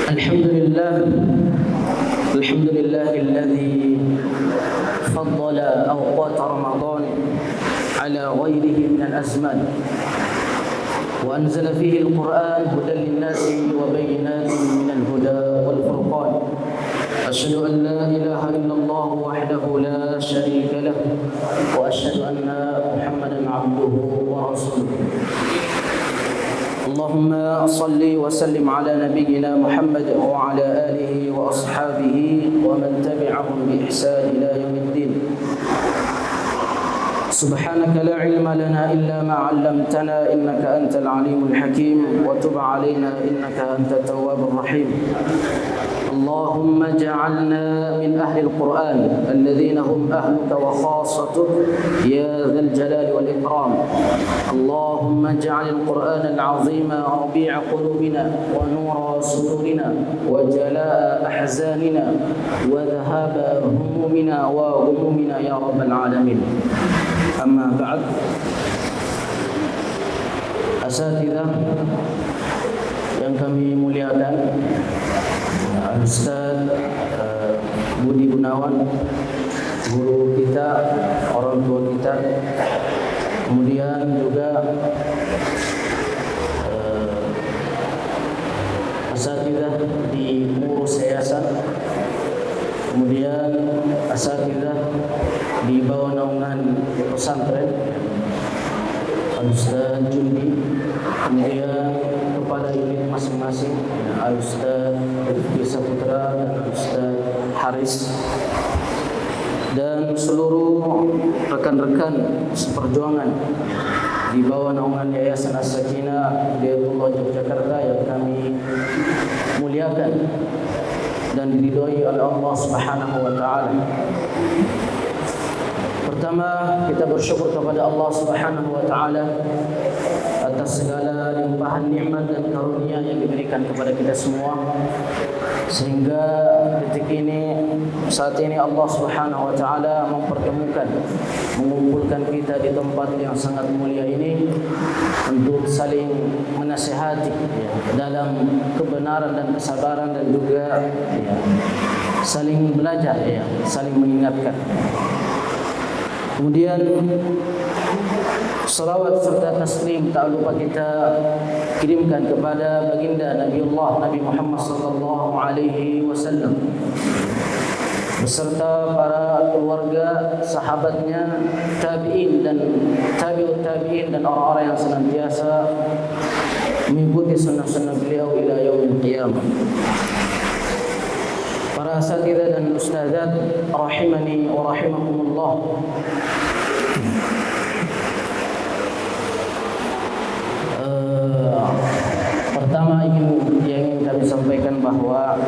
الحمد لله الذي فضل أوقات رمضان على غيره من الأزمان وأنزل فيه القرآن هدى للناس وبينات من الهدى والفرقان. أشهد أن لا إله إلا الله وحده لا شريك له وأشهد أن محمدا عبده ورسوله. اللهم صل وسلم على نبينا محمد وعلى آله وأصحابه ومن تبعهم بإحسان إلى يوم الدين. سبحانك لا علم لنا إلا ما علمتنا إنك أنت العليم الحكيم وتب علينا إنك أنت التواب الرحيم. اللهم اجعلنا من أهل القرآن الذين هم أهلك وخاصتك يا ذا الجلال والإكرام. اللهم اجعل القرآن العظيم ربيع قلوبنا ونور صدورنا وجلاء أحزاننا وذهاب همومنا وغمومنا يا رب العالمين. أما بعد، asatidzah yang kami muliakan, Ustaz Budi Gunawan, guru kita, orang tua kita, kemudian juga asatidzah di pengurus yayasan, kemudian asatidzah di bawah naungan pesantren, Ustaz Jundi, kemudian kepada unit masing-masing, Ustaz Rifki Saputra dan Ustaz Haris, dan seluruh rekan-rekan seperjuangan di bawah naungan Yayasan As-Sakinah Hidayatullah Yogyakarta yang kami muliakan dan diridhoi oleh Allah Subhanahu wa taala. Pertama, kita bersyukur kepada Allah Subhanahu wa taala atas segala limpahan nikmat dan karunia yang diberikan kepada kita semua, sehingga detik ini, saat ini Allah Subhanahu wa taala mengumpulkan kita di tempat yang sangat mulia ini untuk saling menasihati dalam kebenaran dan kesabaran, dan juga saling belajar, saling mengingatkan. Kemudian salawat serta taslim tak lupa kita kirimkan kepada baginda Nabiullah Nabi Muhammad sallallahu alaihi wasallam beserta para keluarga, sahabatnya, tabi'in dan tabi'ut tabi'in, dan orang-orang yang senantiasa mengikuti sunnah-sunnah beliau ila yaumil qiyamah. Para asatidzah dan ustazat rahimani wa rahimakumullah, pertama yang ingin kami sampaikan bahwa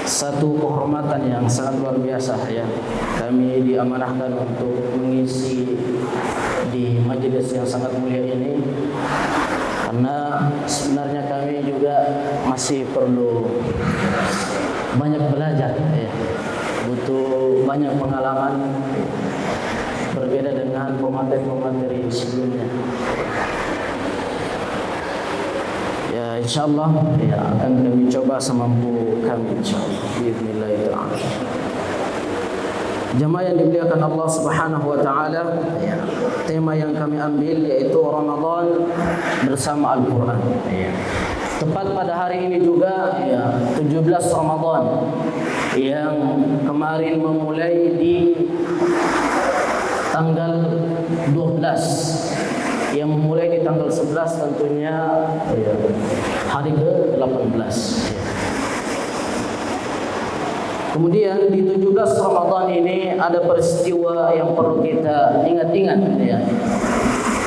satu kehormatan yang sangat luar biasa, kami diamanahkan untuk mengisi di majelis yang sangat mulia ini, karena sebenarnya kami juga masih perlu banyak belajar, butuh banyak pengalaman, berbeda dengan pemateri-pemateri sebelumnya. Ya, insyaallah akan kami coba semampu kami, insyaallah bismillahirrahmanirrahim. Jemaah yang dimuliakan Allah Subhanahu wa taala, tema yang kami ambil yaitu Ramadan bersama Al-Qur'an. Tepat pada hari ini juga 17 Ramadan yang kemarin memulai di tanggal 12, yang memulai di tanggal 11 tentunya hari ke-18. Kemudian di 17 Ramadan ini ada peristiwa yang perlu kita ingat-ingat.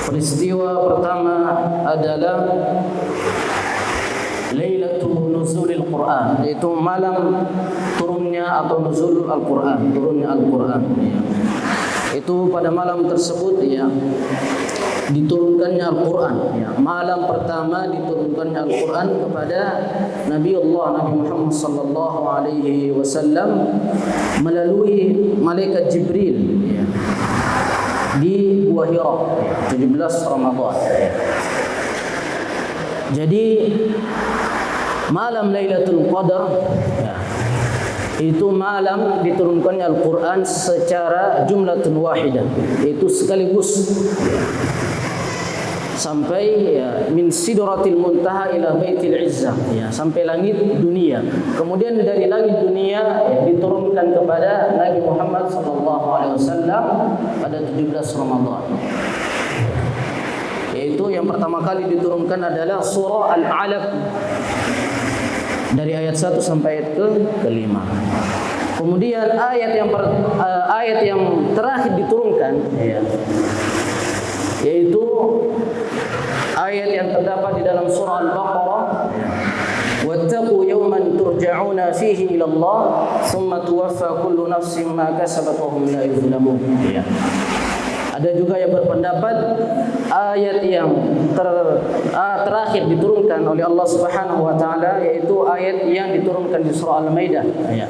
Peristiwa pertama adalah Lailatul Nuzulil Quran, yaitu malam turunnya atau nuzul Al-Quran, turunnya Al-Quran. Itu pada malam tersebut diturunkannya Al-Quran. Malam pertama diturunkannya Al-Quran kepada Nabi Muhammad sallallahu alaihi wasallam melalui malaikat Jibril di Gua Hira, 17 Ramadan. Jadi malam Lailatul Qadar ya, itu malam diturunkannya Al-Quran secara jumlatun wahidah, yaitu sekaligus sampai ya, min sidratil muntaha ila baitil izzah ya, sampai langit dunia. Kemudian dari langit dunia ya, diturunkan kepada Nabi Muhammad SAW pada 17 Ramadan. Yaitu yang pertama kali diturunkan adalah surah Al-Alaq dari ayat 1 sampai ayat ke-5. Kemudian ayat yang terakhir diturunkan ya, yaitu ayat yang terdapat di dalam surah Al-Baqarah, wattaqu yawman turja'una fihi ila Allah thumma tuwaffa kullu nafsin ma kasabat wa hum la yuzlamun. Ya. Ada juga yang berpendapat ayat yang terakhir diturunkan oleh Allah Subhanahu wa taala, yaitu ayat yang diturunkan di surah Al-Maidah. Ya.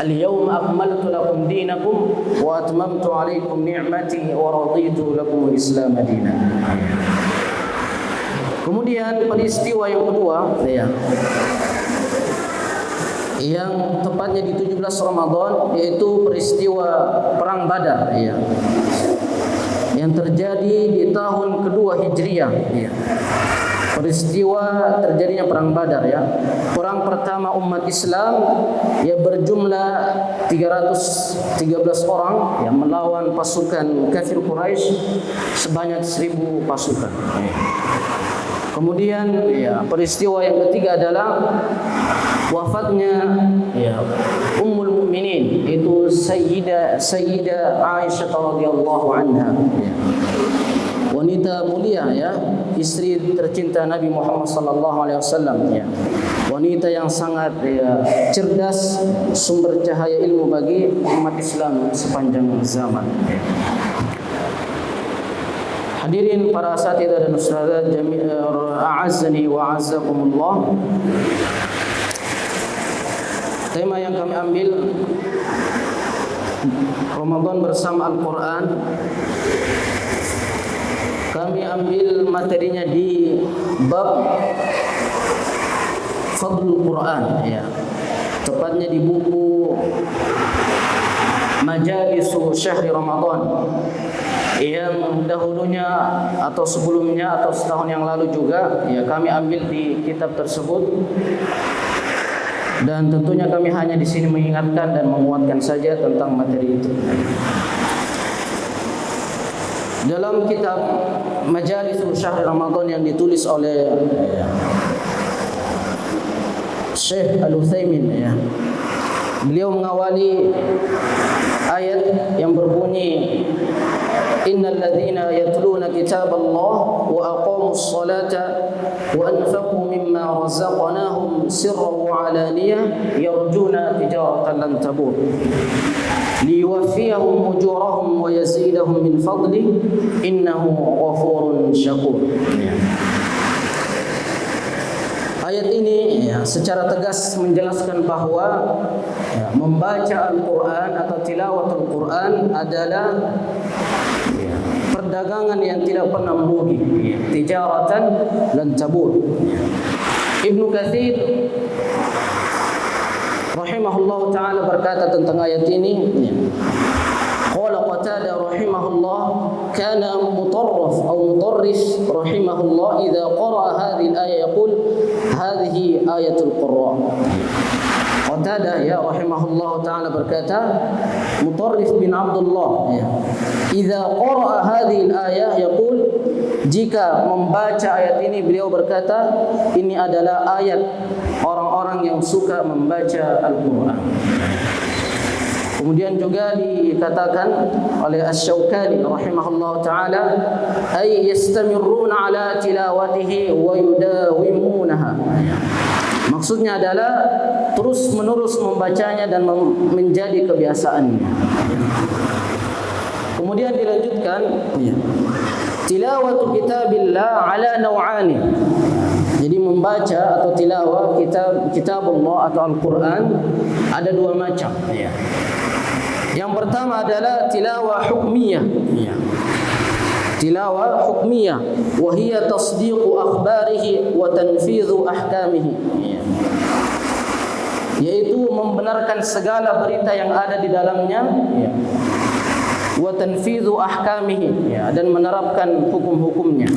Al-yawma akmaltu lakum dinakum wa atmamtu 'alaikum ni'mati wa raditu lakum al-Islam dinan. Kemudian peristiwa yang kedua ya, yang tepatnya di 17 Ramadan, yaitu peristiwa perang Badar ya, yang terjadi di tahun kedua Hijriah ya. Peristiwa terjadinya perang Badar ya. Perang pertama umat Islam yang berjumlah 313 orang yang melawan pasukan kafir Quraisy sebanyak 1000 pasukan. Kemudian ya, peristiwa yang ketiga adalah wafatnya ya, Ummul Mukminin, itu Sayyidah Aisyah radhiyallahu anha ya. Wanita mulia ya, istri tercinta Nabi Muhammad sallallahu alaihi wasallam ya. Wanita yang sangat ya, cerdas, sumber cahaya ilmu bagi umat Islam sepanjang zaman ya. Hadirin para asatidzah dan ustadzat a'azzani wa a'azzakumullah. Tema yang kami ambil Ramadan bersama Al-Quran. Kami ambil materinya di bab Fadlul Quran ya. Tepatnya di buku Majalisu Syahri Ramadan, yang dahulunya atau sebelumnya atau setahun yang lalu juga ya, kami ambil di kitab tersebut. Dan tentunya kami hanya di sini mengingatkan dan menguatkan saja tentang materi itu. Dalam kitab Majalisul Syahri Ramadan yang ditulis oleh Syekh Al-Utsaimin ya, beliau mengawali ayat yang berbunyi, innal ladzina yatluna kitaballah wa aqamus salata wa anfaqu mimma razaqnahum sirran wa alaniyah yarjuna tijaratan lan tabur liyuwaffiyahum ujurahum wa yazidahum min fadli innahu ghafurun syakur. Ayat ini ya, secara tegas menjelaskan bahwa ya, membaca Al-Quran atau tilawatul Quran adalah ya, perdagangan yang tidak pernah merugi, tijaratan lan tabur. Ibnu Katsir rahimahullah ta'ala berkata tentang ayat ini ya, qala Qatadah rahimahullah kana mutarrif atau mutarris rahimahullah idza qara'a hadhihi al-ayah yaqul hadhihi ayatul qurra. Qatadah ya rahimahullah ta'ala berkata, Mutarrif bin Abdullah ya, idza qara'a hadhihi al-ayah yaqul, jika membaca ayat ini beliau berkata ini adalah ayat orang-orang yang suka membaca Al-Quran. Kemudian juga dikatakan oleh Asy-Syaukani rahimahullah ta'ala, ay yastamirruna ala tilawatihi wa yudawimunaha. Maksudnya adalah terus menerus membacanya dan menjadi kebiasaannya. Kemudian dilanjutkan, tilawatu kitabillah ala naw'ani. Jadi membaca atau tilawah kitabullah atau Al-Quran ada dua macam. Yang pertama adalah tilawah hukmiyah. tilawah hukmiyah, wa hiya tasdiqu akhbarihi wa tanfidhu ahkamihi, yaitu membenarkan segala berita yang ada di dalamnya, wa tanfidhu ahkamihi, dan menerapkan hukum-hukumnya,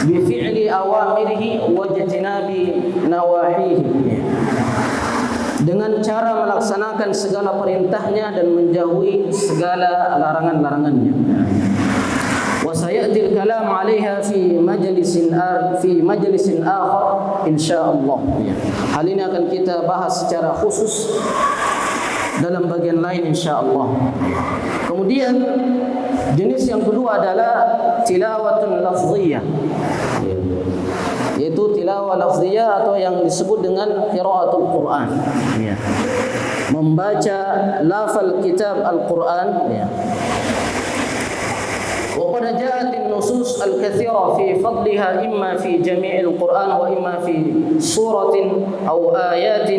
bi fi'li awamirihi wa jtinabi nawahihi, dengan cara melaksanakan segala perintahnya dan menjauhi segala larangan-larangannya. Wa sayatil kalam 'alaiha fi majlisin akhar insyaallah. Hal ini akan kita bahas secara khusus dalam bagian lain insyaallah. Kemudian jenis yang kedua adalah tilawatun lafziyah, yaitu tilawah lafziyah atau yang disebut dengan qiraatul Quran, membaca lafal kitab Al-Quran. وقد جاءت النصوص الكثيرة في فضلها إما في جميع القرآن وإما في سورة أو آيات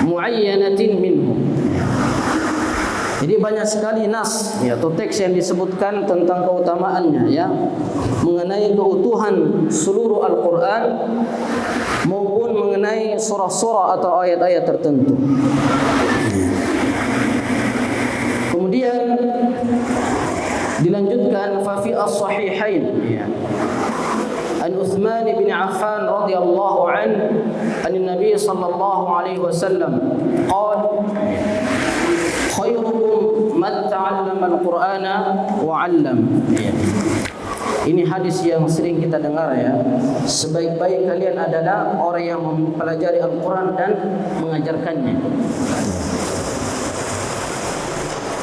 معينة منه. Jadi banyak sekali nas atau teks yang disebutkan tentang keutamaannya, mengenai keutuhan seluruh Al-Quran maupun mengenai surah-surah atau ayat-ayat tertentu. Kemudian dilanjutkan fa fi as-sahihain an Utsman bin Affan radhiyallahu anhu an Nabi sallallahu alaihi wasallam qala khairukum man ta'allama al-Qur'ana wa 'allam. Ini hadis yang sering kita dengar, sebaik-baik kalian adalah orang yang mempelajari Al-Quran dan mengajarkannya.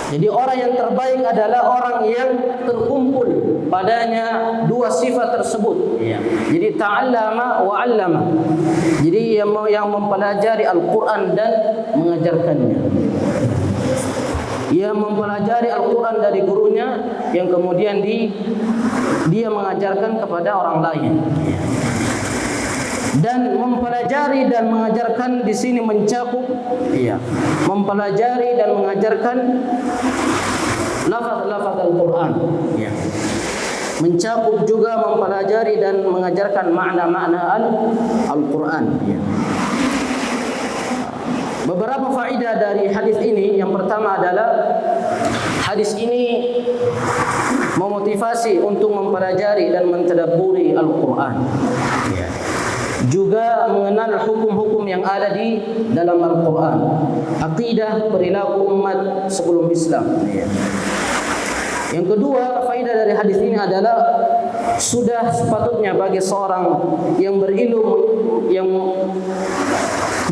Jadi orang yang terbaik adalah orang yang terkumpul padanya dua sifat tersebut. Jadi ta'allama wa 'allama. Jadi yang mempelajari Al-Quran dan mengajarkannya. Ia mempelajari Al-Quran dari gurunya yang kemudian dia mengajarkan kepada orang lain. Dan mempelajari dan mengajarkan di sini mencakup mempelajari dan mengajarkan lafaz-lafaz Al-Quran. Mencakup juga mempelajari dan mengajarkan makna-makna Al-Quran. Beberapa faedah dari hadis ini. Yang pertama adalah hadis ini memotivasi untuk mempelajari dan mentadabburi Al-Quran. Juga mengenal hukum-hukum yang ada di dalam Al-Quran, akidah perilaku umat sebelum Islam. Yang kedua, faedah dari hadis ini adalah sudah sepatutnya bagi seorang yang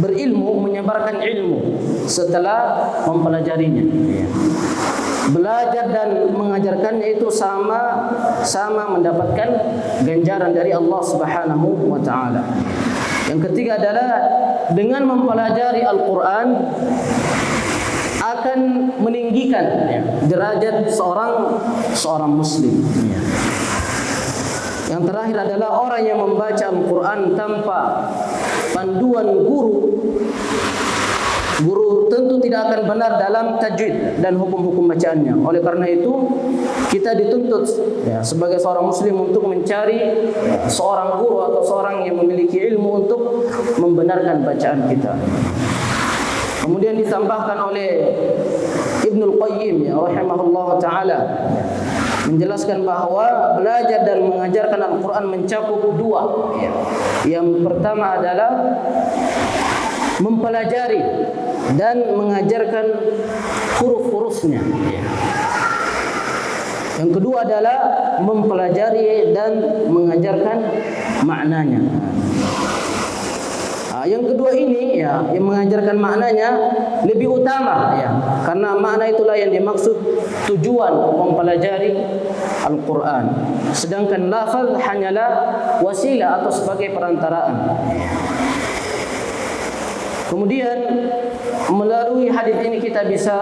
berilmu menyebarkan ilmu setelah mempelajarinya. Belajar dan mengajarkannya itu sama mendapatkan ganjaran dari Allah Subhanahu wa taala. Yang ketiga adalah dengan mempelajari Al-Quran akan meninggikan derajat seorang muslim. Yang terakhir adalah orang yang membaca Al-Quran tanpa panduan guru tentu tidak akan benar dalam tajwid dan hukum-hukum bacaannya. Oleh karena itu kita dituntut sebagai seorang muslim untuk mencari seorang guru atau seorang yang memiliki ilmu untuk membenarkan bacaan kita. Kemudian ditambahkan oleh Ibnul Qayyim rahimahullah ta'ala menjelaskan bahwa belajar dan mengajarkan Al-Quran mencakup dua. Yang pertama adalah mempelajari dan mengajarkan huruf-hurufnya. Yang kedua adalah mempelajari dan mengajarkan maknanya. Yang kedua ini yang mengajarkan maknanya lebih utama karena makna itulah yang dimaksud tujuan mempelajari Al-Quran. Sedangkan lafaz hanyalah wasilah atau sebagai perantaraan. Kemudian melalui hadis ini kita bisa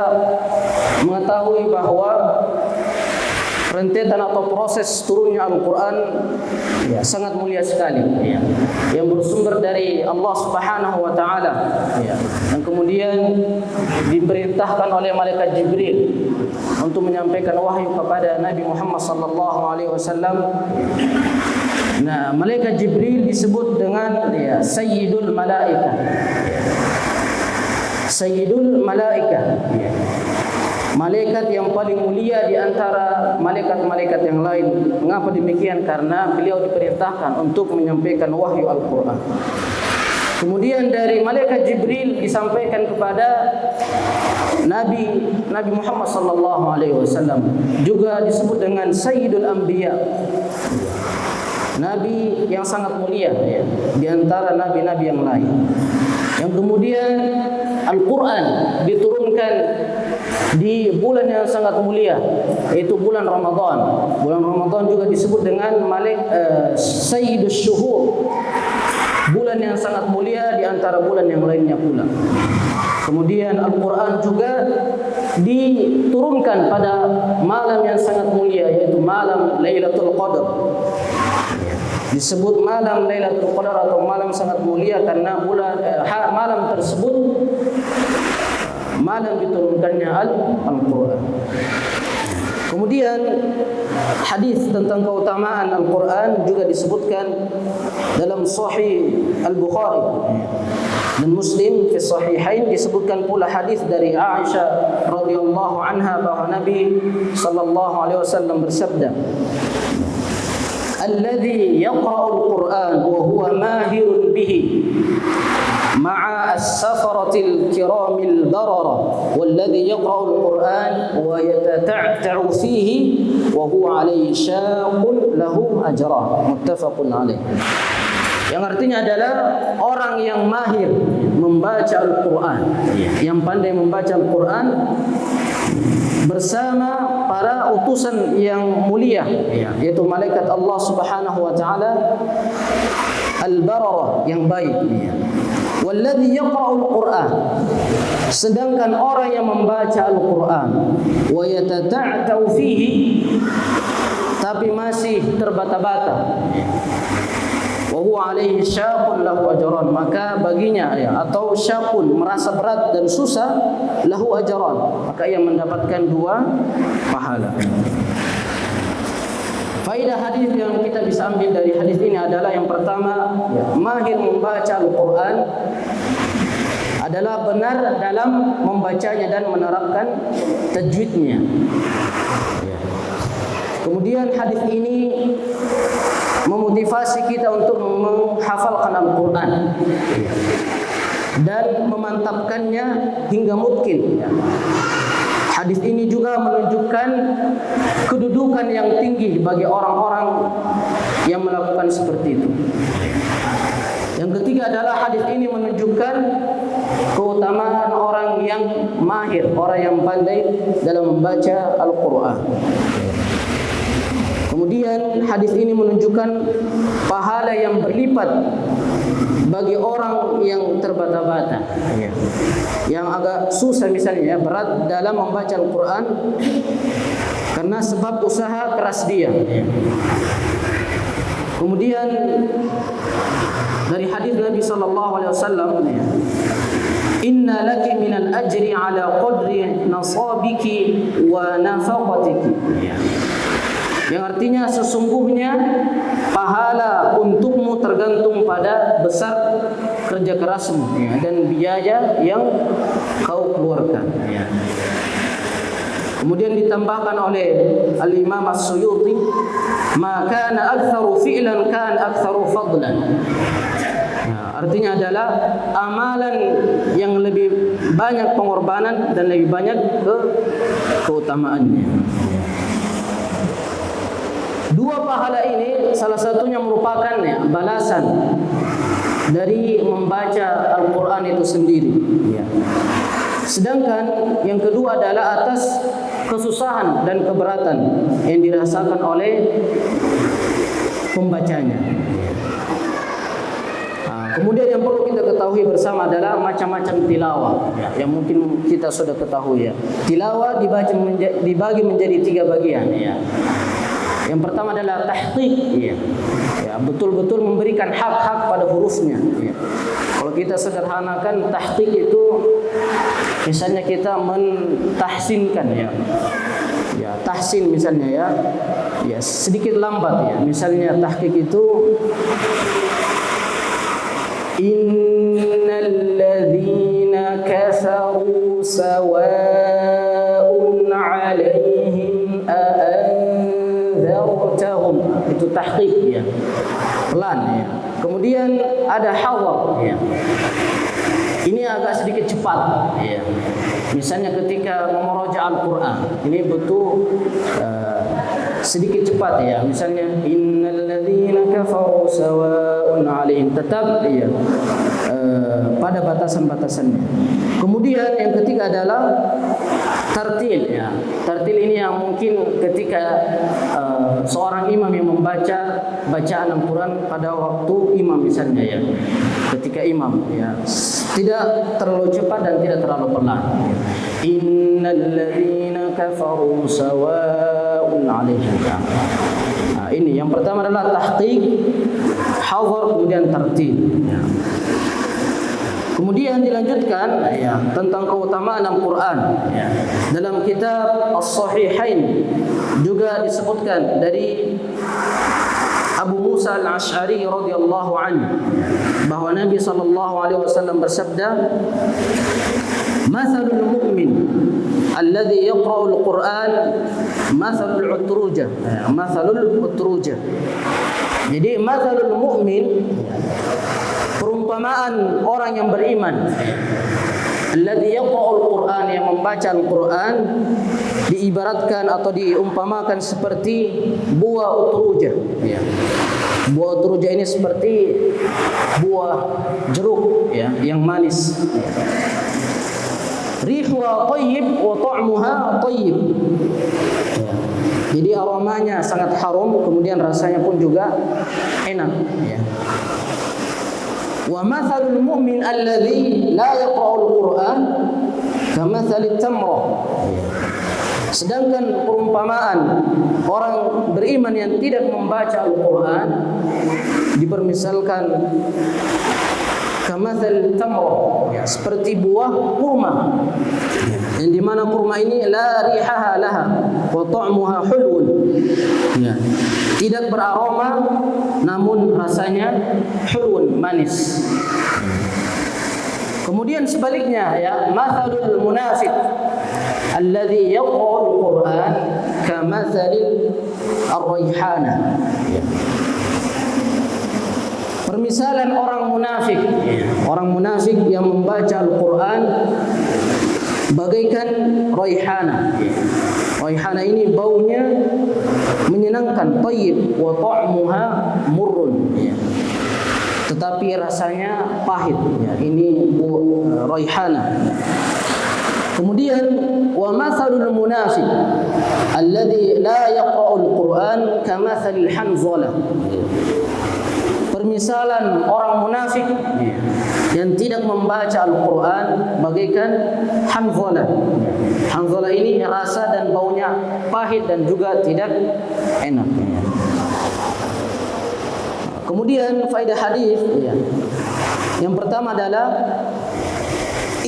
mengetahui bahwa rentetan atau proses turunnya Al-Quran sangat mulia sekali, yang bersumber dari Allah Subhanahu wa taala. Ya. Dan kemudian diperintahkan oleh malaikat Jibril untuk menyampaikan wahyu kepada Nabi Muhammad sallallahu alaihi wasallam. Nah, malaikat Jibril disebut dengan Sayyidul Malaikah. Sayyidul Malaikah. Malaikat yang paling mulia di antara malaikat-malaikat yang lain. Mengapa demikian? Karena beliau diperintahkan untuk menyampaikan wahyu Al-Qur'an. Kemudian dari malaikat Jibril disampaikan kepada Nabi Muhammad sallallahu alaihi wasallam, juga disebut dengan Sayyidul Anbiya. Nabi yang sangat mulia di antara nabi-nabi yang lain. Yang kemudian Al-Qur'an diturunkan di bulan yang sangat mulia, yaitu bulan Ramadan. Bulan Ramadan juga disebut dengan Sayyidus Syuhur, bulan yang sangat mulia di antara bulan yang lainnya pula. Kemudian Al-Quran juga diturunkan pada malam yang sangat mulia, yaitu malam Lailatul Qadar. Disebut malam Lailatul Qadar atau malam sangat mulia karena malam tersebut malam diturunkannya Al-Quran. Kemudian hadis tentang keutamaan Al-Quran juga disebutkan dalam Sahih Al-Bukhari dan Muslim. Di Sahihain disebutkan pula hadis dari Aisyah radhiyallahu anha bahwa Nabi sallallahu alaihi wasallam bersabda, "Alladzi yaqra'ul Qur'an wa huwa mahirun bihi ma'a as-safaratil kiramil barara walladzi yaqra'ul Qur'an wa yatata'ta'u fihi wa huwa 'alaihi syaqun lahu ajran." Muttafaqun 'alaih. Yang artinya adalah orang yang mahir membaca Al-Quran, yang pandai membaca Al-Quran bersama para utusan yang mulia, yaitu malaikat Allah Subhanahu wa taala al-bararah, yang baik. Walladzi yaqra'ul Qur'an, sedangkan orang yang membaca Al-Quran wa yatata'ta'u fihi, tapi masih terbata-bata, wa huwa alaihi syaqun lahu ajran, maka baginya atau syaqun merasa berat dan susah, lahu ajran, maka ia mendapatkan 2 pahala. Faedah hadis yang kita bisa ambil dari hadis ini adalah yang pertama, mahir membaca Al-Quran adalah benar dalam membacanya dan menerapkan tajwidnya. Kemudian hadis ini memotivasi kita untuk menghafalkan Al-Quran dan memantapkannya hingga mungkin. Hadis ini juga menunjukkan kedudukan yang tinggi bagi orang-orang yang melakukan seperti itu. Yang ketiga adalah hadis ini menunjukkan keutamaan orang yang mahir, orang yang pandai dalam membaca Al-Quran. Kemudian hadis ini menunjukkan pahala yang berlipat bagi orang yang terbata-bata, yang agak susah misalnya berat dalam membaca Al-Quran karena sebab usaha keras dia. Kemudian dari hadis Nabi sallallahu alaihi wasallam, "Inna laki minal ajri ala qadri nasabiki wa nafaqatiki." Yang artinya sesungguhnya pahala untukmu tergantung pada besar kerja kerasmu dan biaya yang kau keluarkan. Kemudian ditambahkan oleh Al-Imam As-Suyuti, "Ma kana aktsaru fi'lan kana aktsaru fadlan." Artinya adalah amalan yang lebih banyak pengorbanan dan lebih banyak keutamaannya. 2 pahala ini salah satunya merupakan balasan dari membaca Al-Quran itu sendiri. Sedangkan yang kedua adalah atas kesusahan dan keberatan yang dirasakan oleh pembacanya. Kemudian yang perlu kita ketahui bersama adalah macam-macam tilawah yang mungkin kita sudah ketahui. Tilawah dibagi menjadi 3 bagian. Yang pertama adalah tahqiq, betul-betul memberikan hak-hak pada hurufnya. Kalau kita sederhanakan, tahqiq itu misalnya kita mentahsinkan ya. Ya, tahsin misalnya ya. Ya, sedikit lambat ya. Misalnya tahqiq itu innal ladzina kafaru sawa'un 'alaihim a'anzartahum. Itu tahqiq ya. Pelan ya. Kemudian ada hawar ya. Ini agak sedikit cepat ya. Misalnya ketika memuraja Al-Qur'an, ini butuh sedikit cepat ya. Misalnya innal ladzina kafaru sawa'un 'alaihim, tetap ya pada batasan-batasannya. Kemudian yang ketiga adalah tartil ya. Tartil ini yang mungkin ketika seorang imam yang membaca bacaan Al-Quran pada waktu imam misalnya ya. Ketika imam ya, tidak terlalu cepat dan tidak terlalu pelan. Innal ladzina kafaru sawa'un 'alaihim. Nah, ini yang pertama adalah tahqiq, hawar, kemudian tartil ya. Kemudian dilanjutkan ya, tentang keutamaan Al-Quran ya. Dalam kitab As-Sahihain juga disebutkan dari Abu Musa Al-Asy'ari radhiyallahu anhu bahwa Nabi sallallahu alaihi wasallam bersabda, "Mathalul mu'min alladhi yaqra'ul Qur'an mathalul utrujah." Mathalul utrujah. Jadi mathalul mu'min, perumpamaan orang yang beriman, alladzi yaqra'ul Qur'an, yang membaca Al-Qur'an, diibaratkan atau diumpamakan seperti buah utrujah ya. Buah utrujah ini seperti buah jeruk ya, yang manis. Rihuha thayyib wa ta'muha thayyib. Jadi aromanya sangat harum, kemudian rasanya pun juga enak ya. Wa mathalul mu'min alladzi la yaqra'ul Qur'an kamathalit tamrah. Sedangkan perumpamaan orang beriman yang tidak membaca Al-Quran dipermisalkan kamathal tamrah ya, seperti buah kurma, yang dimana kurma ini la rihaha laha wa ta'muha hulun ya, tidak beraroma namun rasanya hulun, manis. Kemudian sebaliknya ya, mathalul munafiq alladzi yaqra'ul Qur'an kamathalil ar-rayhana. Permisalan orang munafik, orang munafik yang membaca Al-Quran bagaikan raihana. Raihana ini baunya menyenangkan, thayyib, wa ta'muha murrun. Tetapi rasanya pahit. Ini raihana. Kemudian wa mathalul munafiq alladzi la yaqra'ul Qur'an kamathalil hanzalah. Permisalan orang munafik yang tidak membaca Al-Quran bagaikan hanzalah. Hanzalah ini rasa dan baunya pahit dan juga tidak enak. Kemudian faedah hadis ya. Yang pertama adalah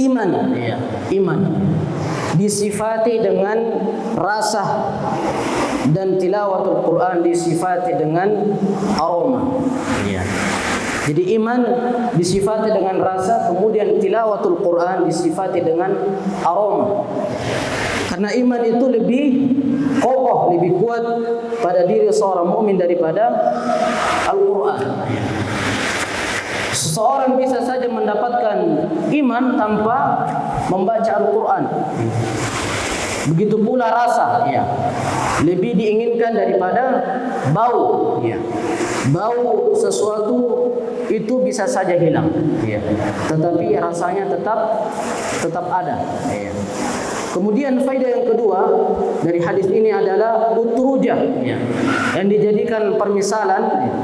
iman ya. Iman disifati dengan rasa, dan tilawatul Quran disifati dengan aroma ya. Jadi iman disifati dengan rasa, kemudian tilawatul Quran disifati dengan aroma. Karena iman itu lebih kokoh, lebih kuat pada diri seorang mukmin daripada Al-Quran. Seseorang bisa saja mendapatkan iman tanpa membaca Al-Quran. Begitu pula rasa ya, lebih diinginkan daripada bau ya. Bau sesuatu itu bisa saja hilang ya, tetapi rasanya tetap ada ya. Kemudian faedah yang kedua dari hadis ini adalah utrujah ya, yang dijadikan permisalan ya.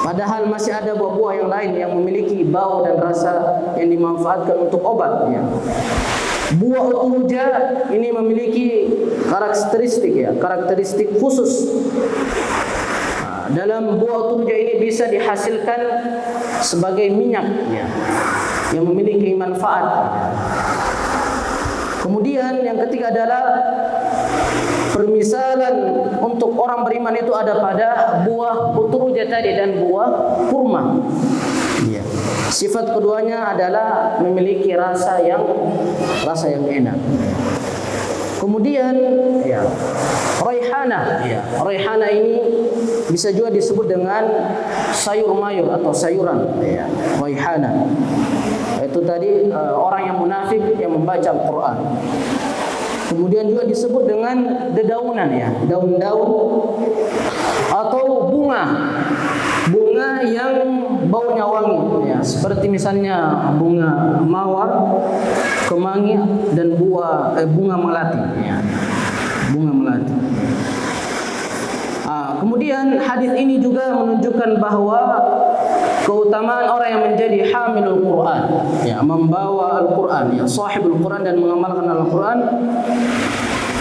Padahal masih ada buah-buah yang lain yang memiliki bau dan rasa yang dimanfaatkan untuk obat ya. Buah utrujah ini memiliki karakteristik ya, karakteristik khusus. dalam buah turja ini bisa dihasilkan sebagai minyak ya, yang memiliki manfaat. Kemudian yang ketiga adalah permisalan untuk orang beriman itu ada pada buah turja tadi dan buah kurma. Ya. Sifat keduanya adalah memiliki rasa yang enak. Kemudian ya, raihana. Ya, raihana ini bisa juga disebut dengan sayur mayur atau sayuran. Ya, raihana. Itu tadi orang yang munafik yang membaca Al-Quran. Kemudian juga disebut dengan dedaunan ya, daun-daun atau bunga yang baunya wangi ya, seperti misalnya bunga mawar, kemangi dan bunga melati ya. Bunga melati. Kemudian hadis ini juga menunjukkan bahwa keutamaan orang yang menjadi hamilul Quran ya, membawa Al-Quran ya, sahibul Quran dan mengamalkan Al-Quran.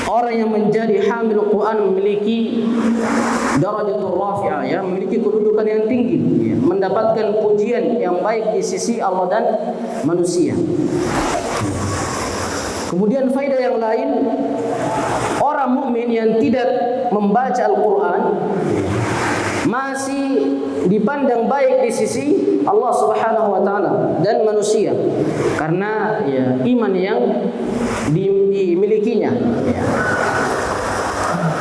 Orang yang menjadi hamilul Quran memiliki darajatul rafi'ah ya, memiliki kedudukan yang tinggi ya, mendapatkan pujian yang baik di sisi Allah dan manusia. Kemudian faedah yang lain, orang mukmin yang tidak membaca Al-Quran masih dipandang baik di sisi Allah Subhanahu wa taala dan manusia karena ya, iman yang dimilikinya ya.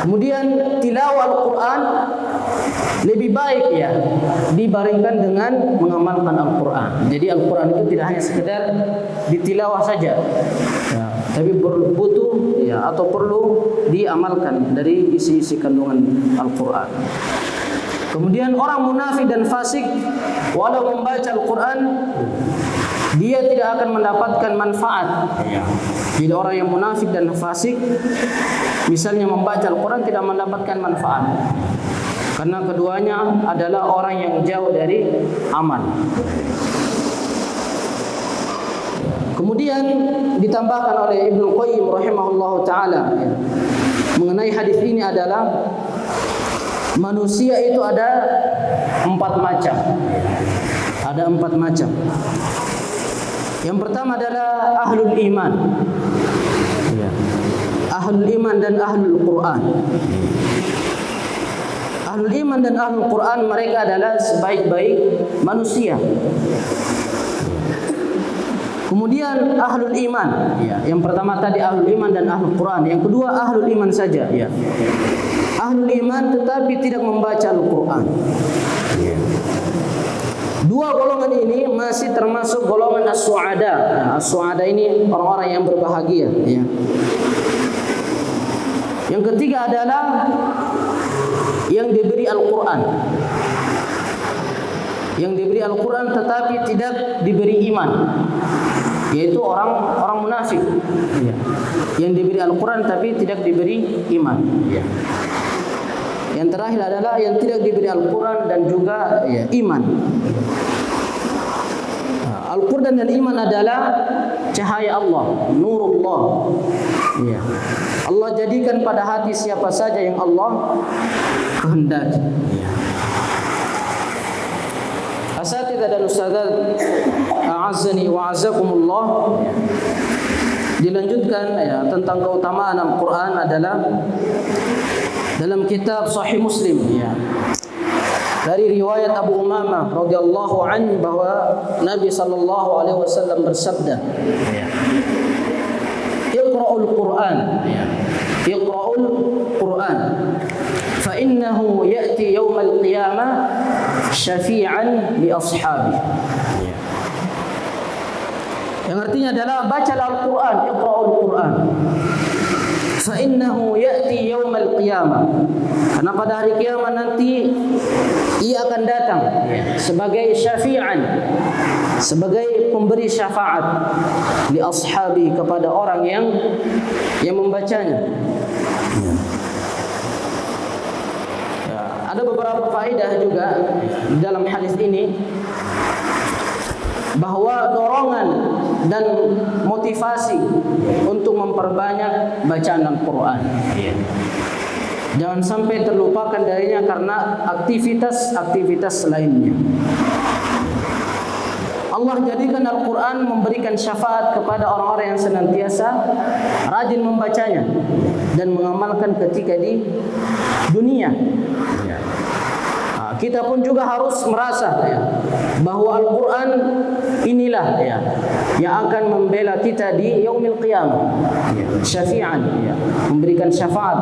Kemudian tilawah Al-Quran lebih baik ya dibandingkan dengan mengamalkan Al-Quran. Jadi Al-Quran itu tidak hanya sekedar ditilawah saja ya, tapi butuh ya, atau perlu diamalkan dari isi-isi kandungan Al-Quran. Kemudian orang munafik dan fasik walau membaca Al-Quran dia tidak akan mendapatkan manfaat. Jadi orang yang munafik dan fasik misalnya membaca Al-Quran tidak mendapatkan manfaat karena keduanya adalah orang yang jauh dari aman. Kemudian ditambahkan oleh Ibnu Qayyim rahimahullahu taala ya, mengenai hadis ini adalah manusia itu ada 4 macam. Ada 4 macam. Yang pertama adalah ahlul iman. Ya. Ahlul iman dan ahlul Quran. Ahlul iman dan ahlul Quran mereka adalah sebaik-baik manusia. Kemudian ahlul iman. Ya. Yang pertama tadi ahlul iman dan ahlul Quran. Yang kedua ahlul iman saja. Ya. Ahlul iman tetapi tidak membaca Al-Quran. Dua golongan ini masih termasuk golongan as-su'ada. Nah, as-su'ada ini orang-orang yang berbahagia. Ya. Yang ketiga adalah yang diberi Al-Quran. Yang diberi Al-Quran tetapi tidak diberi iman, yaitu orang munafik. Ya. Yang diberi Al-Quran tapi tidak diberi iman. Ya. Yang terakhir adalah yang tidak diberi Al-Quran dan juga ya, iman. Al-Quran dan iman adalah cahaya Allah, nurullah. Ya. Allah jadikan pada hati siapa saja yang Allah kehendaki. Ya. Asatidzah dan ustadzat, a'azzani wa a'azzakumullah. Dilanjutkan ya, tentang keutamaan Al-Quran adalah dalam kitab Sahih Muslim ya, dari riwayat Abu Umamah radhiyallahu anhu bahwa Nabi sallallahu alaihi wasallam bersabda, Iqra'ul Quran, Iqra'ul Quran, fa innahu ya'ti yaumal qiyamah syafi'an li ashabi. Yang artinya adalah bacalah Al-Quran, Iqra'ul Quran. Fa innahu ya'ti yaumal qiyamah. Karena pada hari kiamat nanti ia akan datang sebagai syafi'an, sebagai pemberi syafaat li ashabi kepada orang yang membacanya. Ya, ada beberapa faedah juga dalam hadis ini bahwa dorongan dan motivasi untuk memperbanyak bacaan Al-Quran. Jangan sampai terlupakan darinya karena aktivitas-aktivitas lainnya. Allah jadikan Al-Quran memberikan syafaat kepada orang-orang yang senantiasa rajin membacanya dan mengamalkan ketika di dunia. Kita pun juga harus merasa bahwa Al-Quran inilah yang akan membela kita di yaumil qiyamah, syafi'an, memberikan syafaat.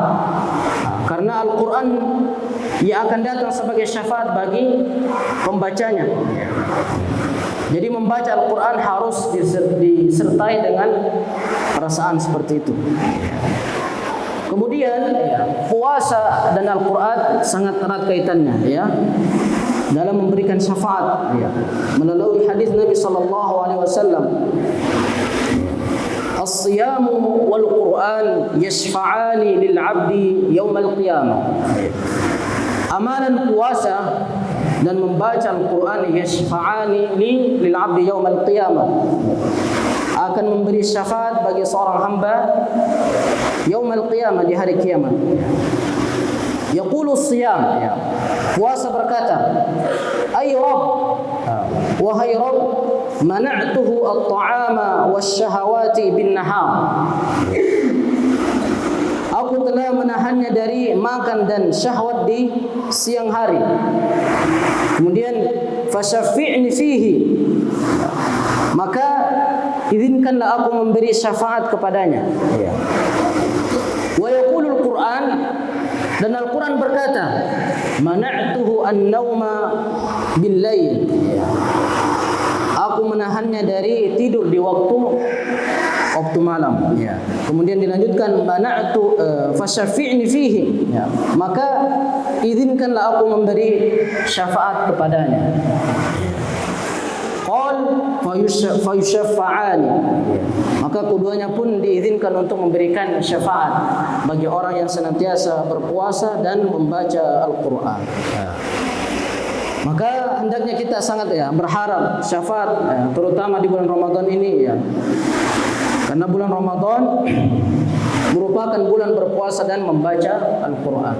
Karena Al-Quran yang akan datang sebagai syafaat bagi pembacanya. Jadi membaca Al-Quran harus disertai dengan perasaan seperti itu. Kemudian puasa dan Al-Quran sangat erat kaitannya dalam memberikan syafaat melalui hadis Nabi sallallahu alaihi wasallam, as-siyamu wal Quran yashfa'ani lil 'abdi yaumal qiyamah. Amalan puasa dan membaca Al-Quran yashfa'ani lil 'abdi yaumal qiyamah, akan memberi syafaat bagi seorang hamba yaumal qiyamah, di hari kiamat. Yaqulu siyam, puasa berkata, ay Rabb, wahai Rabb, mana'tuhu at-ta'ama wasyahawati bin nahar. Aku telah menahannya dari makan dan syahwat di siang hari. Kemudian fasyafi'ni fihi, maka izinkanlah aku memberi syafaat kepadanya. Wa yaqulul Quran, dan Al-Quran berkata, mana'tuhu an-nauma bil-lail, aku menahannya dari tidur di waktu malam. Kemudian dilanjutkan, mana'tu fasyafi'ni fihi, maka izinkanlah aku memberi syafaat kepadanya. Qal fayusyafa'ani, maka keduanya pun diizinkan untuk memberikan syafaat bagi orang yang senantiasa berpuasa dan membaca Al-Quran. Maka hendaknya kita sangat berharap syafaat, terutama di bulan Ramadan ini karena bulan Ramadan merupakan bulan berpuasa dan membaca Al-Quran.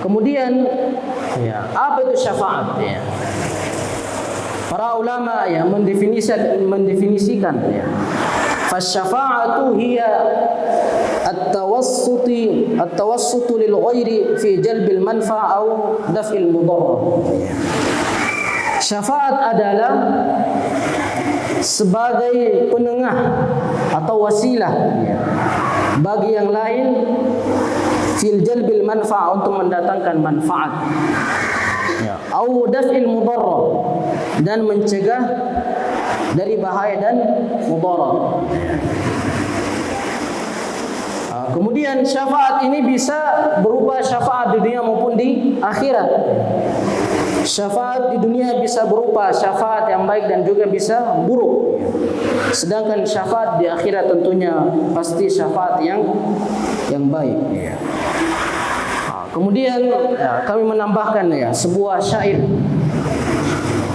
Kemudian apa itu syafaat? Para ulama mendefinisikan fasyafa'atu hiya at-tawassutu lil ghairi fi jalbil manfa' aw daf'il mudarrah. Syafaat adalah sebagai penengah atau wasilah bagi yang lain fil jalbil manfa' untuk mendatangkan manfaat, au daf'il mudarrah, dan mencegah dari bahaya dan mudarat. Kemudian syafaat ini bisa berupa syafaat di dunia maupun di akhirat. Syafaat di dunia bisa berupa syafaat yang baik dan juga bisa buruk. Sedangkan syafaat di akhirat tentunya pasti syafaat yang baik. Kemudian kami menambahkan sebuah syair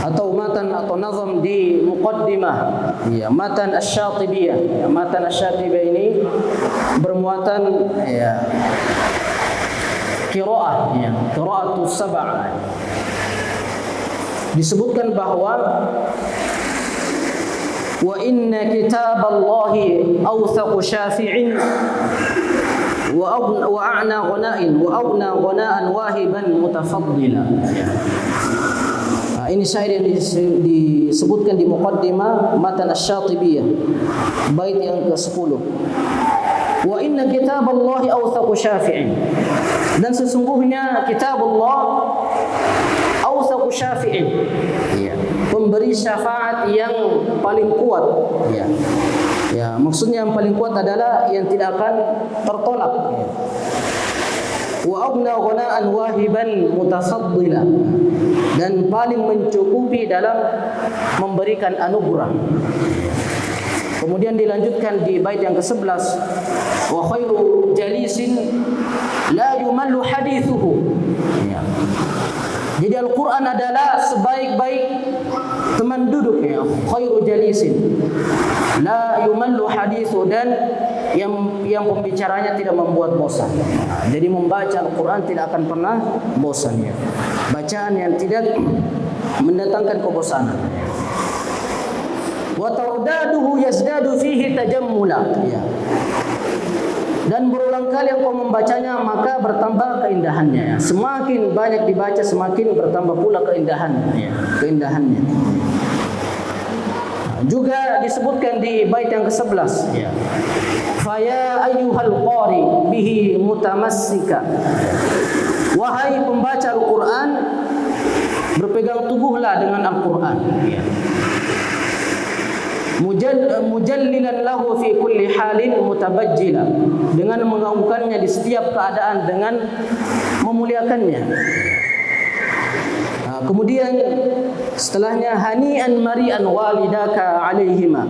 atau matan atau nazam di muqaddimah matan asy-Syatibiyah. Matan asy-Syatibiyah ini bermuatan qira'atus sab'ah. Disebutkan bahwa wa inna kitaballahi awthaqu syafi'in wa a'na ghana'in wa awna ghana'an wahiban mutafaddila. Ini syair yang disebutkan di muqaddimah matan asy-Syatibiyah, bait yang ke-10. Wa inna kitaballahi awthaqu syafi'in, dan sesungguhnya kitabullah awthaqu syafi'in, pemberi syafaat yang paling kuat. Maksudnya yang paling kuat adalah yang tidak akan tertolak. Wa abna ghana'an wahiban mutafaddila, dan paling mencukupi dalam memberikan anugerah. Kemudian dilanjutkan di bait yang ke-11, wa khairu jalisin la yumallu hadithuhu. Jadi Al-Quran adalah sebaik-baik teman duduknya, khairu jalisin, la yumallu hadithu, dan yang pembicaranya tidak membuat bosan. Jadi membaca Al-Quran tidak akan pernah bosan ya. Bacaan yang tidak mendatangkan kebosanan. Wa tardaduhu yazdadu fihi tajammula ya. Dan berulang kali engkau membacanya maka bertambah keindahannya ya. Semakin banyak dibaca semakin bertambah pula keindahannya. Juga disebutkan di bait yang ke-11 ya. Faya ayyuhal qari bihi mutamassika. Wahai pembaca Al-Qur'an, berpegang teguhlah dengan Al-Qur'an ya. Mujallilan lahu fi kulli halin mutabajjila, dengan mengagungkannya di setiap keadaan dengan memuliakannya. Kemudian setelahnya hani'an mari'an walidaka alaihima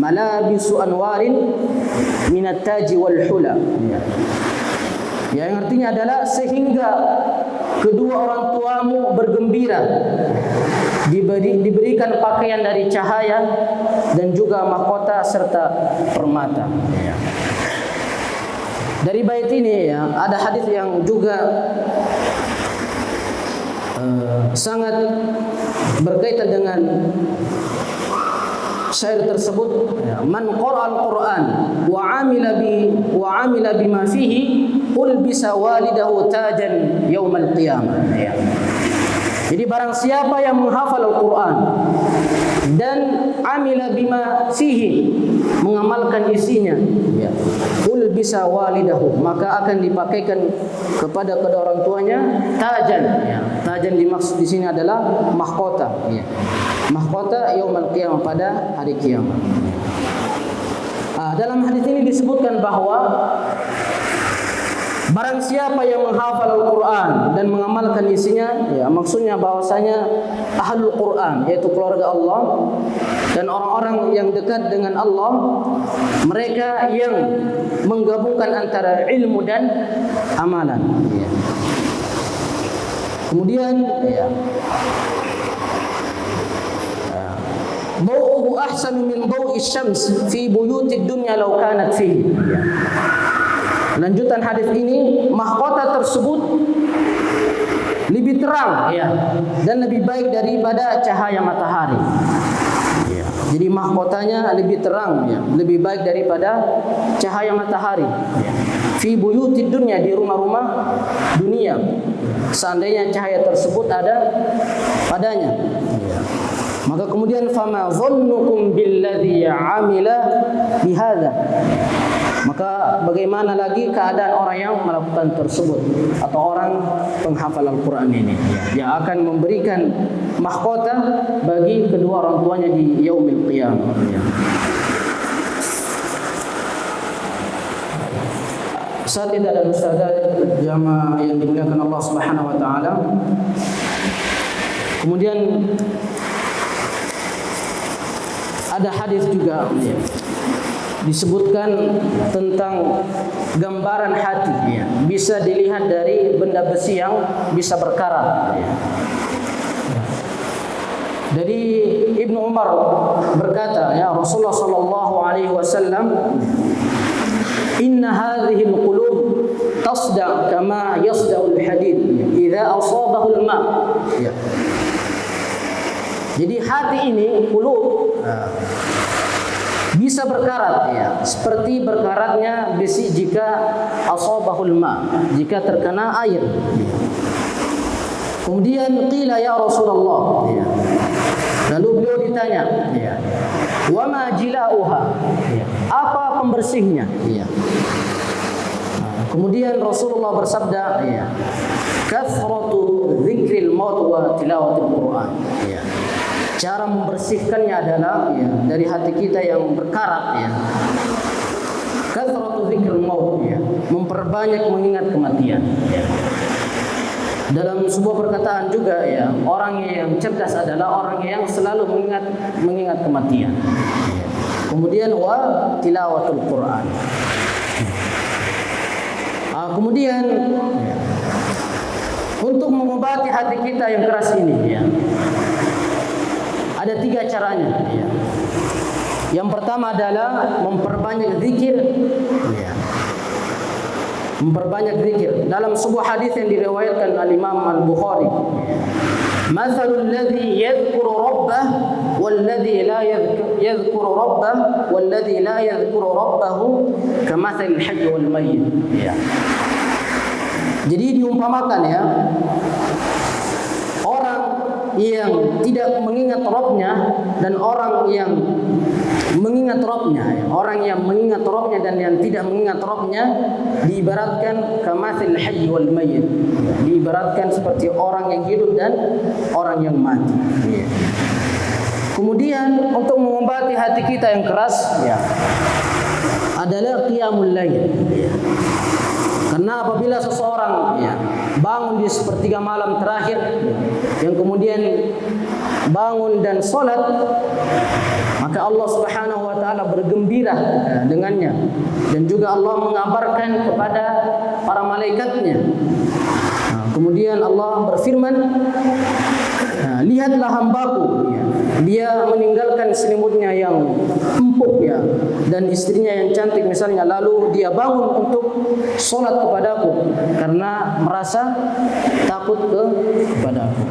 malabisu anwarin minat taji wal hula. Yang artinya adalah sehingga kedua orang tuamu bergembira, diberikan pakaian dari cahaya dan juga mahkota serta permata. Dari bait ini ya, ada hadis yang juga sangat berkaitan dengan syair tersebut. Man qara'al Qur'an wa 'amila bima fihi ulbisa walidahu tajan yaumal qiyamah. Jadi barang siapa yang menghafal Al-Quran dan amila bima fihi, mengamalkan isinya, ulbisa walidahu, maka akan dipakaikan kepada kedua orang tuanya tajan. Tajan dimaksud di sini adalah mahkota. Mahkota yaumul qiyamah, pada hari kiamat. Dalam hadis ini disebutkan bahwa barang siapa yang menghafal Al-Quran dan mengamalkan isinya, ya, maksudnya bahwasanya ahlul Quran, yaitu keluarga Allah dan orang-orang yang dekat dengan Allah, mereka yang menggabungkan antara ilmu dan amalan. Ya. Kemudian, ya, bau'uhu ahsanu min bau'i syams fi buyutid dunya law kanat fihi. Ya. Lanjutan hadis ini, mahkota tersebut lebih terang ya, dan lebih baik daripada cahaya matahari. Ya. Jadi mahkotanya lebih terang ya, lebih baik daripada cahaya matahari. Ya. Fi buyutid dunya, di rumah-rumah dunia, seandainya cahaya tersebut ada padanya. Ya. Maka kemudian fama dhannukum billadzi 'amila bihadza. Maka bagaimana lagi keadaan orang yang melakukan tersebut, atau orang penghafal Al-Quran ini, yang akan memberikan mahkota bagi kedua orang tuanya di yaumil qiyamah. Saatidz dan ustadzah jamaah yang dimuliakan Allah Subhanahu wa taala. Kemudian ada hadis juga disebutkan tentang gambaran hati, ya. Bisa dilihat dari benda besi yang bisa berkarat. Ya. Dari Ibnu Umar berkata, ya Rasulullah sallallahu alaihi wasallam, inna hadhihi al-qulub tasda' kama yasda'u al-hadid idza asabahu al-ma'. Ya. Jadi hati ini, qulub, bisa berkarat ya, seperti berkaratnya besi jika asabahul ma, jika terkena air. Kemudian qila ya Rasulullah, ya. Lalu beliau ditanya, ya, wa ma jilauha, ya. Apa pembersihnya? Ya. Kemudian Rasulullah bersabda, ya, kathratu dzikril maut wa tilawatil Quran. Ya. Cara membersihkannya adalah ya, dari hati kita yang berkarat, ya, kathratu dzikril maut, ya, memperbanyak mengingat kematian. Ya. Dalam sebuah perkataan juga, ya, orang yang cerdas adalah orang yang selalu mengingat kematian. Ya. Kemudian wa tilawatul Quran. Kemudian ya, untuk mengobati hati kita yang keras ini, ya, ada 3 caranya. Ya. Yang pertama adalah memperbanyak zikir. Ya. Memperbanyak zikir. Dalam sebuah hadis yang diriwayatkan Al-Imam Al-Bukhari, "Mathalul ladzi yadhkuru rabbah wal ladzi la yadhkuru rabbah wal ladzi la yadhkuru rabbahu kamathalil hayy wal mayyit." Ya. Jadi diumpamakan ya, orang yang tidak mengingat Rabbnya dan orang yang mengingat Rabbnya, orang yang mengingat Rabbnya dan yang tidak mengingat Rabbnya diibaratkan kamathil hayy wal mayyit, diibaratkan seperti orang yang hidup dan orang yang mati. Kemudian untuk mengobati hati kita yang keras adalah qiyamul lail. Karena apabila seseorang bangun di sepertiga malam terakhir, yang kemudian bangun dan sholat, maka Allah Subhanahu wa taala bergembira dengannya, dan juga Allah mengabarkan kepada para malaikatnya. Kemudian Allah berfirman, "Lihatlah hambaku, dia meninggalkan selimutnya yang empuk dan istrinya yang cantik misalnya, lalu dia bangun untuk sholat kepadaku karena merasa takut kepadaku."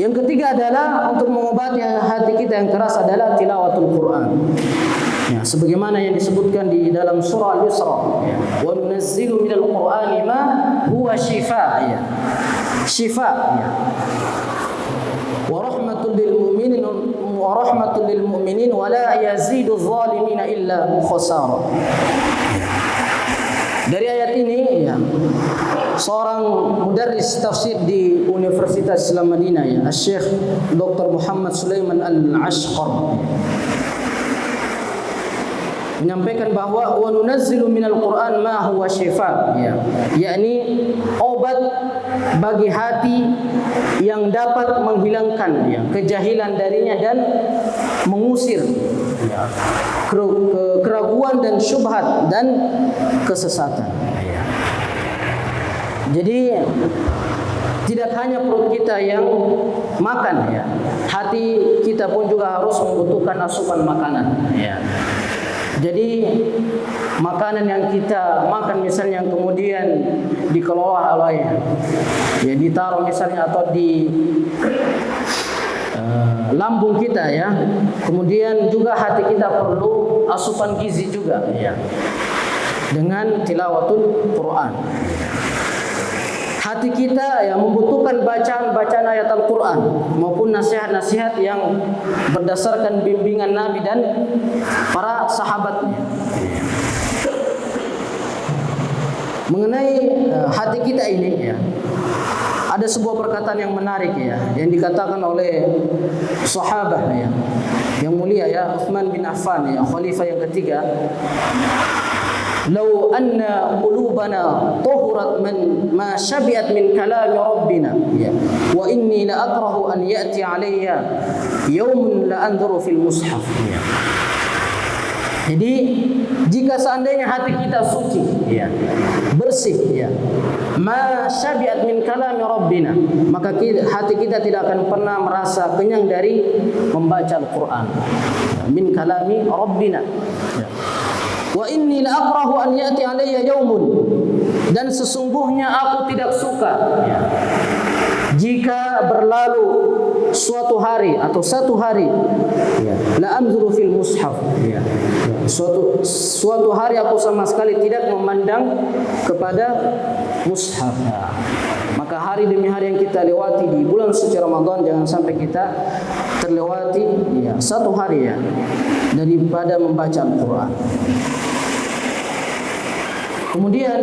Yang ketiga adalah untuk mengobati hati kita yang keras adalah tilawatul Quran. Sebagaimana yang disebutkan di dalam surah Al-Isra, "Wa nunazzilu minal Qur'ani ma huwa shifaa." Shifa. Wa rahmatul lil mu'minin wa la yazidu adh-dhalimina illa khasara. Dari ayat ini seorang mudarris tafsir di Universitas Islam Madinah, Syekh Dr. Muhammad Sulaiman Al-Ashqar, menyampaikan bahwa wa nunazzilu minal Qur'an ma huwa shifa, yakni obat bagi hati yang dapat menghilangkan kejahilan darinya dan mengusir keraguan dan syubhat dan kesesatan. Jadi tidak hanya perut kita yang makan, hati kita pun juga harus membutuhkan asupan makanan. Jadi makanan yang kita makan misalnya yang kemudian dikelola oleh ditaruh misalnya atau di lambung kita kemudian juga hati kita perlu asupan gizi juga dengan tilawatul Quran. Hati kita membutuhkan bacaan ayat Al-Quran maupun nasihat-nasihat yang berdasarkan bimbingan Nabi dan para sahabatnya. Mengenai hati kita ini ada sebuah perkataan yang menarik yang dikatakan oleh sahabat yang mulia Utsman bin Affan khalifah yang ketiga, "Lau anna qulubana tahurat ma syabi'at min kalami rabbina wa inni la akrahu an ya'ti alayya yawmun la anzuru fil mushaf." Jadi jika seandainya hati kita suci, bersih, ma syabi'at min kalami rabbina, maka hati kita tidak akan pernah merasa kenyang dari membaca Al-Quran. Min kalami rabbina. Wa inni la akrahu an ya'ti alayya yaumun, dan sesungguhnya aku tidak suka jika berlalu suatu hari atau satu hari la anzuru fil mushaf, suatu hari aku sama sekali tidak memandang kepada mushaf. Maka hari demi hari yang kita lewati di bulan suci Ramadan, jangan sampai kita terlewati satu hari daripada membaca Al-Quran. Kemudian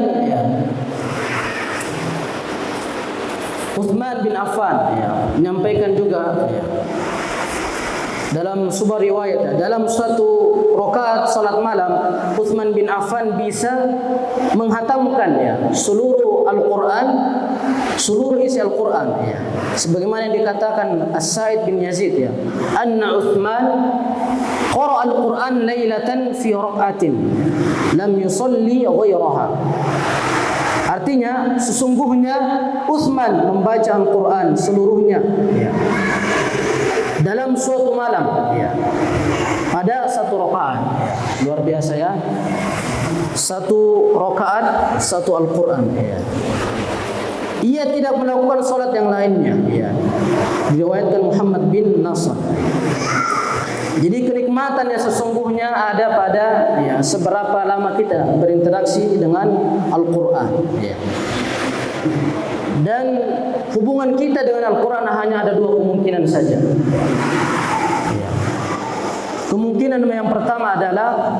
Utsman bin Affan menyampaikan juga dalam sebuah riwayat, dalam suatu rakaat salat malam Utsman bin Affan bisa menghatamkan seluruh Al-Quran, seluruh isi Al-Quran sebagaimana yang dikatakan As-Sa'id bin Yazid anna Utsman qara'a Al-Quran lailatan fi rak'atin lam yusalli ghairaha. Artinya sesungguhnya Utsman membaca Al-Quran seluruhnya dalam dalam suatu malam, ya, pada satu rakaat. Luar biasa ya. Satu rakaat, satu Al-Quran. Ya. Ia tidak melakukan salat yang lainnya. Ya. Diriwayatkan Muhammad bin Nasr. Jadi kenikmatan yang sesungguhnya ada pada ya, seberapa lama kita berinteraksi dengan Al-Quran. Ya. Dan hubungan kita dengan Al-Quran hanya ada dua kemungkinan saja. Ya. Kemungkinan yang pertama adalah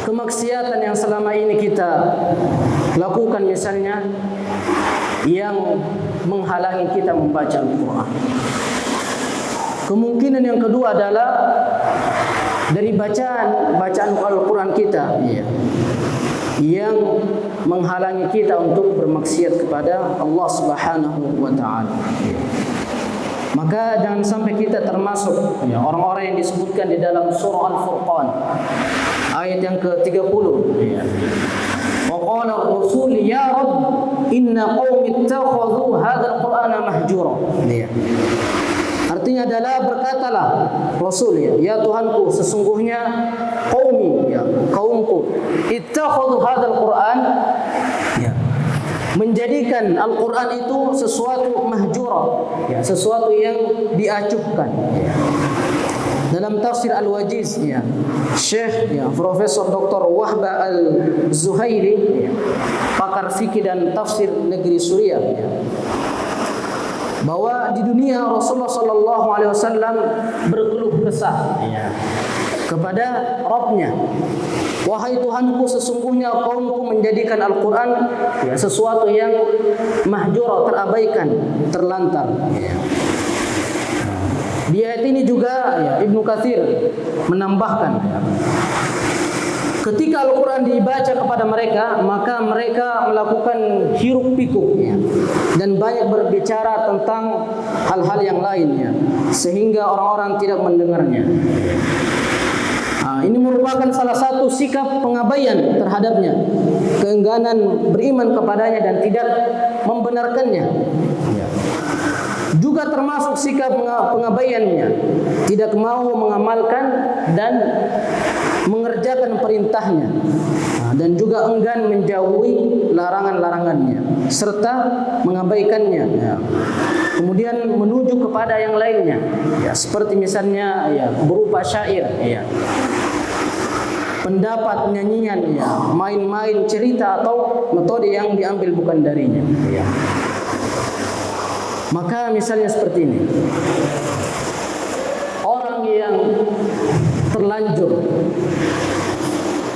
kemaksiatan yang selama ini kita lakukan, misalnya yang menghalangi kita membaca Al-Quran. Kemungkinan yang kedua adalah dari bacaan Al-Quran kita, ya, yang menghalangi kita untuk bermaksiat kepada Allah Subhanahu wa Ta'ala. Maka jangan sampai kita termasuk ya, orang-orang yang disebutkan di dalam surah Al-Furqan ayat yang ke-30. Ya. Wa qala ar-rasul ya Rabb inna qaumi ittakhadhu hadzal qur'ana mahjura. Ya. Artinya adalah berkatalah Rasul, ya Tuhanku, sesungguhnya qaumi, ya, kaumku, ittakhadhu hadzal qur'an, ya, menjadikan Al-Quran itu sesuatu mahjura, ya, sesuatu yang diacuhkan. Ya. Dalam tafsir Al-Wajiz, ya, Syekh, ya, Profesor Dr. Wahba Al-Zuhairi, ya, pakar fikih dan tafsir negeri Suriah, ya, bahwa di dunia Rasulullah SAW berkeluh kesah, ya, kepada Rabbnya. Wahai Tuhanku, sesungguhnya kaumku menjadikan Al-Quran, ya, sesuatu yang mahjura, terabaikan, terlantar. Ya. Di ayat ini juga ya, Ibnu Katsir menambahkan, ya, ketika Al-Quran dibaca kepada mereka, maka mereka melakukan hiruk pikuk, ya, dan banyak berbicara tentang hal-hal yang lainnya, sehingga orang-orang tidak mendengarnya. Ini merupakan salah satu sikap pengabaian terhadapnya, keengganan beriman kepadanya dan tidak membenarkannya. Juga termasuk sikap pengabaiannya, tidak mau mengamalkan dan mengerjakan perintahnya, dan juga enggan menjauhi larangan-larangannya serta mengabaikannya. Kemudian menuju kepada yang lainnya, ya, seperti misalnya ya, berupa syair, ya, pendapat, nyanyian, ya, main-main, cerita atau metode yang diambil bukan darinya. Ya. Maka misalnya seperti ini, orang yang terlanjur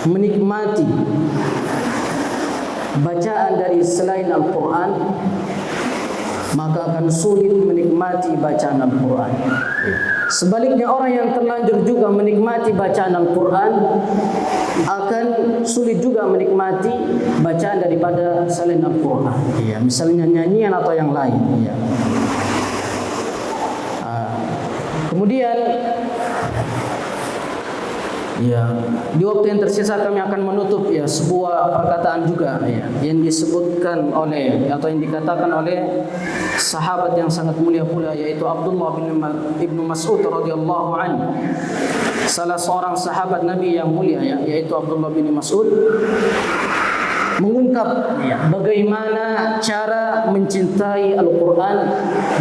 menikmati bacaan dari selain Al-Quran, maka akan sulit menikmati bacaan Al-Quran. Sebaliknya, orang yang terlanjur juga menikmati bacaan Al-Quran akan sulit juga menikmati bacaan daripada selain Al-Quran. Ya, misalnya nyanyian atau yang lain. Ya. Kemudian, ya, di waktu yang tersisa kami akan menutup ya sebuah perkataan juga, ya, yang disebutkan oleh atau yang dikatakan oleh sahabat yang sangat mulia pula, yaitu Abdullah bin Mas'ud radhiyallahu anhu, salah seorang sahabat Nabi yang mulia, ya, yaitu Abdullah bin Mas'ud, mengungkap, ya, bagaimana cara mencintai Al-Quran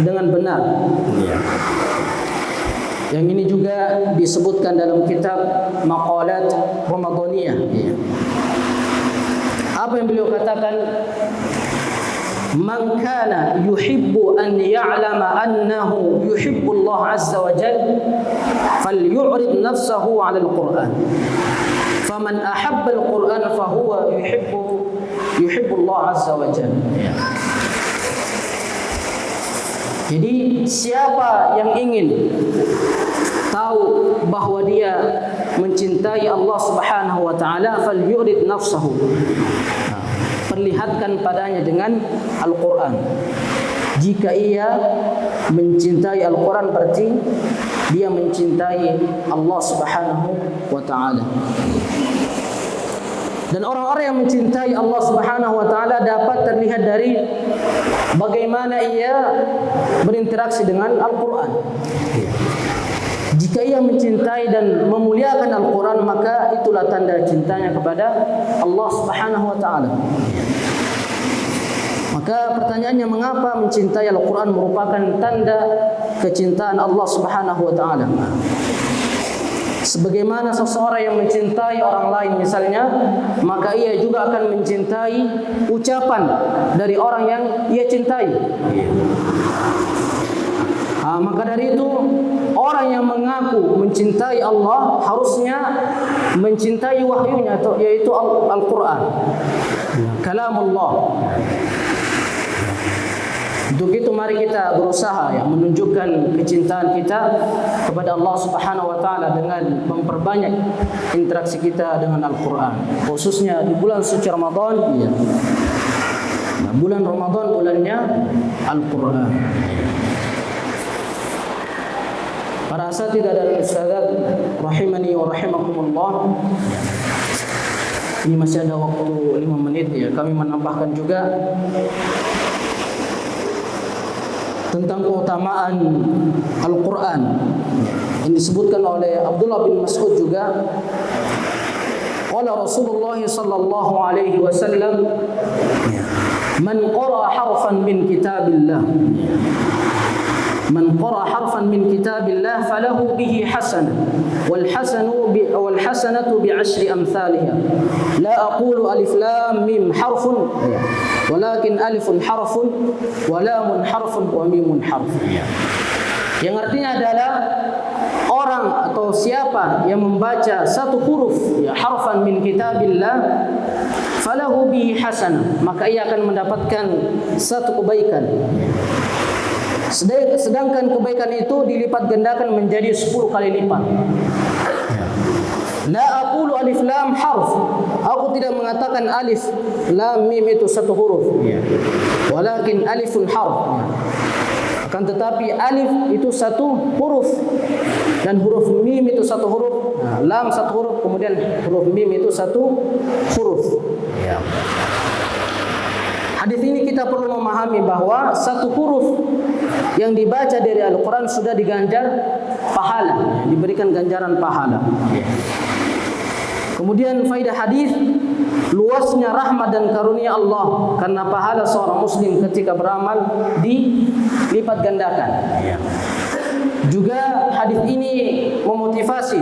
dengan benar. Ya. Yang ini juga disebutkan dalam kitab Maqalat Ramadaniyah. Ya. Apa yang beliau katakan? Man kana yuhibbu an ya'lama annahu yuhibbu Allah azza wa jalla falyu'rid nafsahu 'ala al-Qur'an. Faman ahabba al-Qur'an fahuwa yuhibbu Allah azza wa jalla. Ya. Jadi siapa yang ingin tahu bahwa dia mencintai Allah Subhanahu wa taala, falyurid nafsahu. Perlihatkan padanya dengan Al-Qur'an. Jika ia mencintai Al-Qur'an, berarti dia mencintai Allah Subhanahu wa taala. Dan orang-orang yang mencintai Allah Subhanahu wa taala dapat terlihat dari bagaimana ia berinteraksi dengan Al-Qur'an. Jika ia mencintai dan memuliakan Al-Qur'an, maka itulah tanda cintanya kepada Allah Subhanahu wa taala. Maka pertanyaannya, mengapa mencintai Al-Qur'an merupakan tanda kecintaan Allah Subhanahu wa taala? Sebagaimana seseorang yang mencintai orang lain misalnya, maka ia juga akan mencintai ucapan dari orang yang ia cintai. Maka dari itu, orang yang mengaku mencintai Allah harusnya mencintai wahyunya, yaitu Al-Quran, kalamullah. Untuk itu mari kita berusaha menunjukkan kecintaan kita kepada Allah Subhanahu wa taala dengan memperbanyak interaksi kita dengan Al-Qur'an, khususnya di bulan suci Ramadan. Nah, bulan Ramadan bulannya Al-Qur'an. Para asatidz dan ustadzat rahimani wa rahimakumullah, ini masih ada waktu 5 menit kami menambahkan juga tentang keutamaan Al-Quran yang disebutkan oleh Abdullah bin Mas'ud juga. Qala Rasulullah sallallahu alaihi wasallam, man qara harfan min kitabillah, man qara harfan min kitabillah falahu bihi hasanah wal hasanatu bi 10 amsalha. La aqulu alif lam mim harfun walakin alifun harfun wa lamun harfun wa mimun harfun. Yang artinya adalah orang atau siapa yang membaca satu huruf harfan min kitabillah falahu bihi hasanah, maka ia akan mendapatkan satu kebaikan. Sedangkan kebaikan itu dilipat gandakan menjadi 10 kali lipat. La aqulu alif lam harf, aku tidak mengatakan alif lam mim itu satu huruf, walakin alifun harf, akan tetapi alif itu satu huruf dan huruf mim itu satu huruf. Lam satu huruf, kemudian huruf mim itu satu huruf. Hadis ini kita perlu memahami bahwa satu huruf yang dibaca dari Al-Quran sudah diganjar pahala, diberikan ganjaran pahala. Kemudian faidah hadis, luasnya rahmat dan karunia Allah, karena pahala seorang muslim ketika beramal dilipat gandakan. Juga hadis ini memotivasi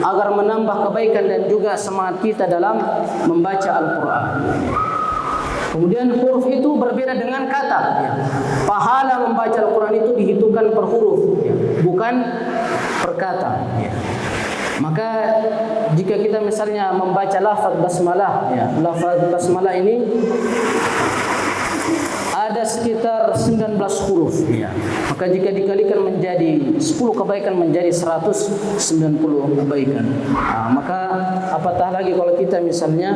agar menambah kebaikan dan juga semangat kita dalam membaca Al-Quran. Kemudian huruf itu berbeda dengan kata. Pahala membaca Al-Quran itu dihitungkan per huruf, bukan per kata. Maka jika kita misalnya membaca lafaz basmalah, lafaz basmalah ini ada sekitar 19 huruf. Maka jika dikalikan menjadi 10 kebaikan menjadi 190 kebaikan. Maka apatah lagi kalau kita misalnya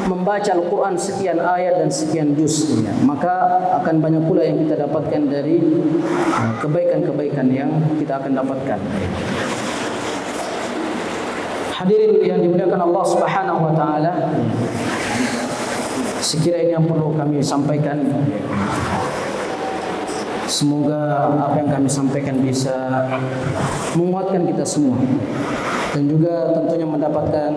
membaca Al-Quran sekian ayat dan sekian juz, maka akan banyak pula yang kita dapatkan dari kebaikan-kebaikan yang kita akan dapatkan. Hadirin yang dimuliakan Allah Subhanahu wa taala, sekira ini yang perlu kami sampaikan. Semoga apa yang kami sampaikan bisa menguatkan kita semua dan juga tentunya mendapatkan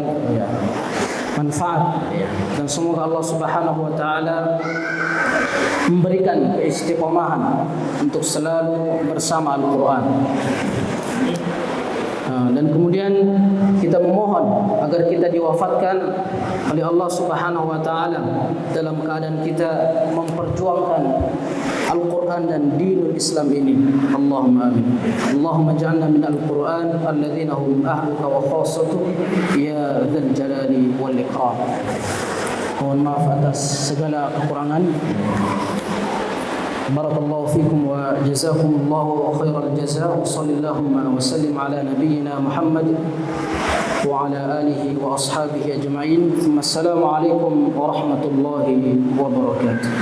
manfaat, dan semoga Allah Subhanahu wa taala memberikan keistiqomahan untuk selalu bersama Al-Quran. Dan kemudian kita memohon agar kita diwafatkan oleh Allah Subhanahu wa taala dalam keadaan kita memperjuangkan Al-Quran dan dinul Islam ini. Allahumma amin. Allahumma ja'alna min al-Quran alladhina hum ahluka wa khassatuh ya dzal jalali wal ikram. Mohon maaf atas segala kekurangan. Barakallahu fikum wa jazakumullahu khairal jazaa. Sallallahu wa sallim ala nabiyyina Muhammad wa ala alihi wa ashabihi ajma'in. Assalamu alaikum warahmatullahi wabarakatuh.